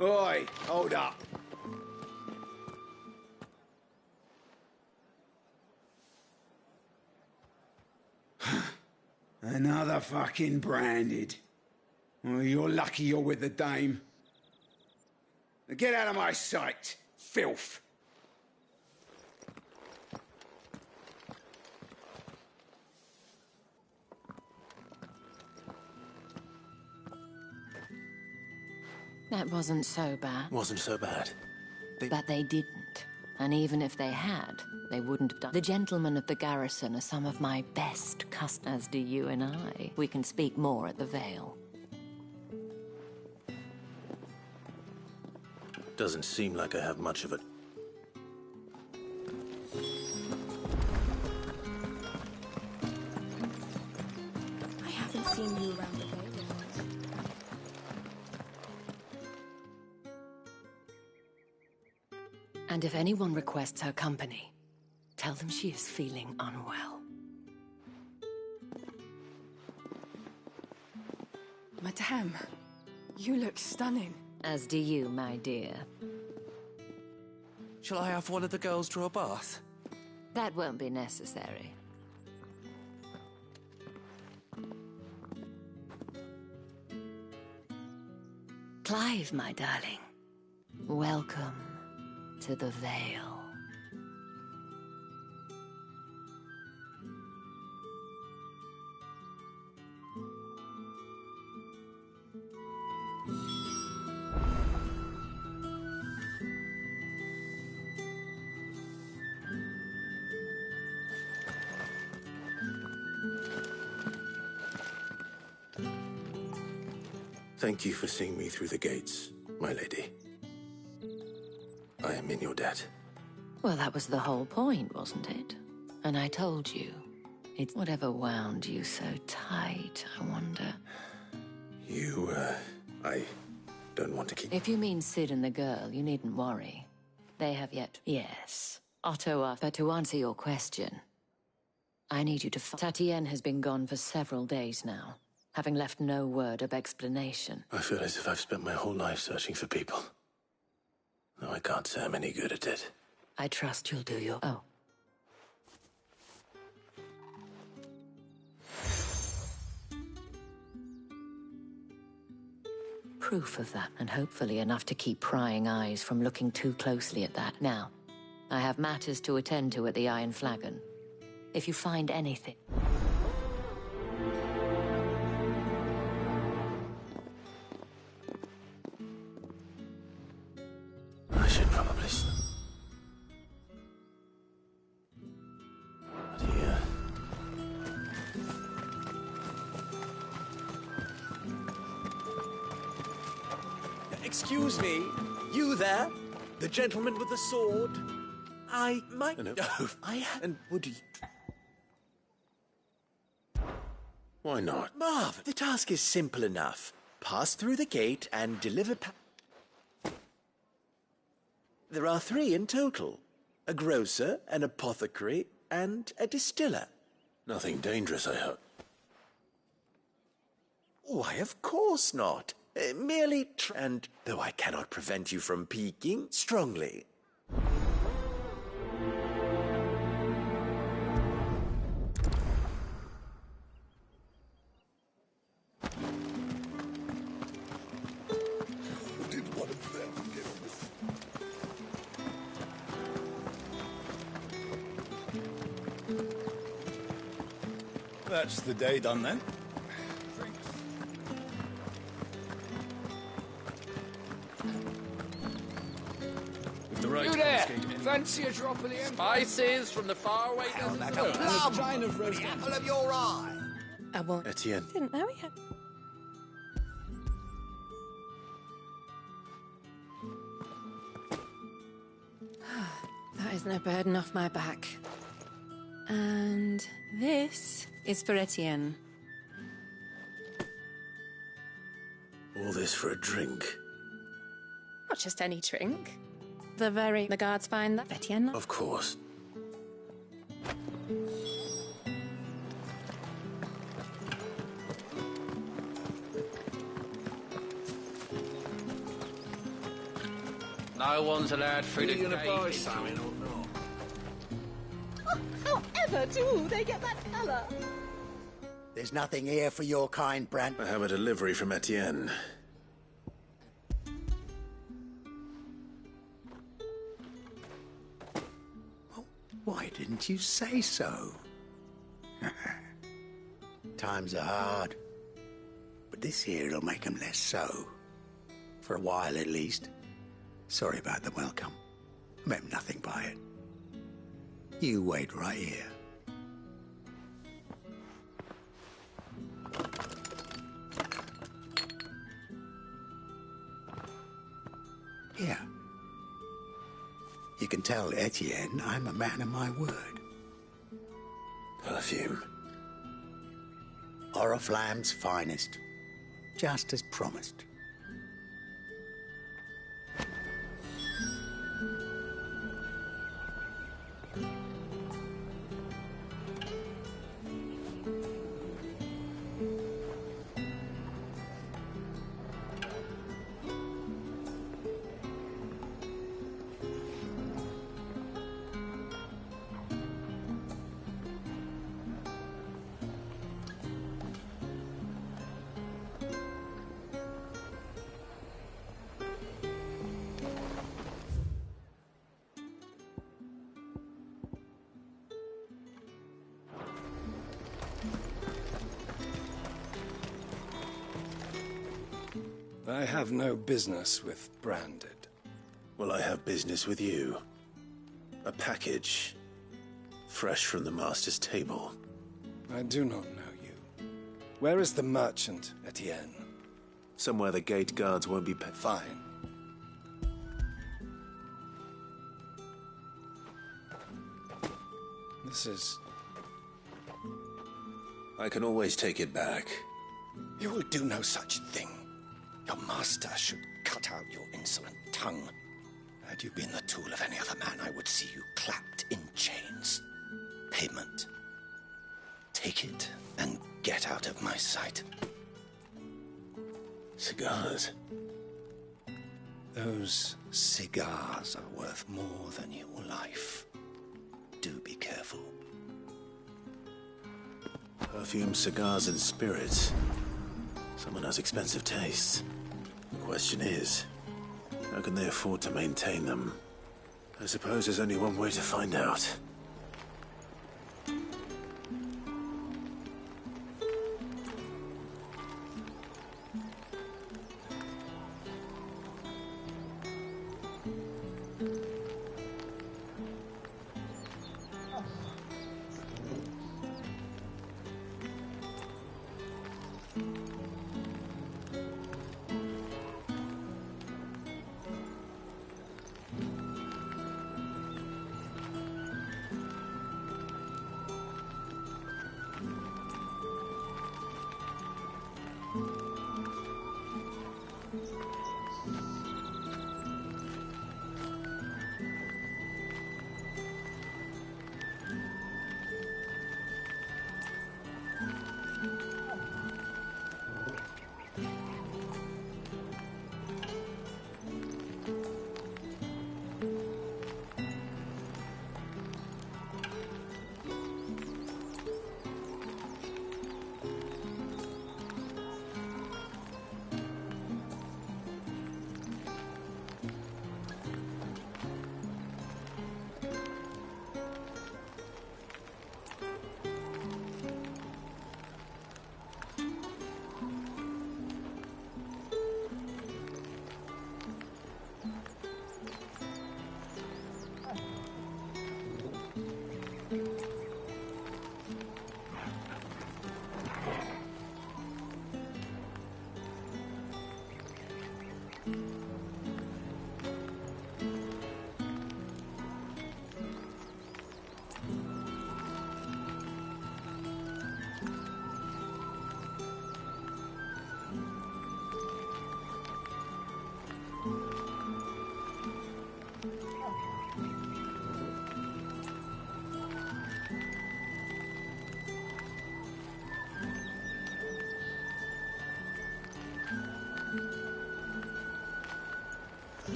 Oi, hold up. Another fucking branded. Well, you're lucky you're with the dame. Now get out of my sight, filth. That wasn't so bad. Wasn't so bad. But they didn't. And even if they had, they wouldn't have done. The gentlemen of the garrison are some of my best customers, as do you and I. We can speak more at the Vale. Doesn't seem like I have much of a... I haven't seen you around the Vale. And if anyone requests her company, tell them she is feeling unwell. Madame, you look stunning. As do you, my dear. Shall I have one of the girls draw a bath? That won't be necessary. Clive, my darling. Welcome to the Vale. Thank you for seeing me through the gates, my lady. I am in your debt. Well, that was the whole point, wasn't it? And I told you. It's whatever wound you so tight, I wonder. I don't want to keep... If you mean Sid and the girl, you needn't worry. They have yet... Yes. Otto, but to answer your question, I need you to... Tatienne has been gone for several days now, having left no word of explanation. I feel as if I've spent my whole life searching for people. Though I can't say I'm any good at it. I trust you'll do your... Oh. Proof of that, and hopefully enough to keep prying eyes from looking too closely at that. Now, I have matters to attend to at the Iron Flagon. If you find anything... I should probably... But here... Excuse me, you there? The gentleman with the sword? I might... No. And would you... Why not? Marv, the task is simple enough. Pass through the gate and deliver... There are 3 in total. A grocer, an apothecary, and a distiller. Nothing dangerous, I hope. Why, of course not. Merely and though I cannot prevent you from peeking, strongly. Did one of them get on this? That's the day done then. You there! Fancy a drop of the spices from the faraway desert? Like a plum! The apple of your eye! I won't. Etienne. Didn't know he had... That is no burden off my back. And this is for Etienne. All this for a drink. Not just any drink. The guards find that Etienne. Of course. No one's allowed through the You gonna buy gate. something or not? However do they get that colour? There's nothing here for your kind, Brant. I have a delivery from Etienne. Why didn't you say so? Times are hard, but this here'll make 'em less so. For a while, at least. Sorry about the welcome. I meant nothing by it. You wait right here. Here. You can tell Etienne I'm a man of my word. Perfume. Oriflamme's finest. Just as promised. I have no business with Branded. Well, I have business with you. A package. Fresh from the Master's table. I do not know you. Where is the merchant, Etienne? Somewhere the gate guards won't be Fine. This is... I can always take it back. You will do no such thing. Your master should cut out your insolent tongue. Had you been the tool of any other man, I would see you clapped in chains. Payment. Take it and get out of my sight. Cigars. Those cigars are worth more than your life. Do be careful. Perfume, cigars, and spirits. Someone has expensive tastes. The question is, how can they afford to maintain them? I suppose there's only one way to find out.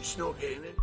It's not getting it.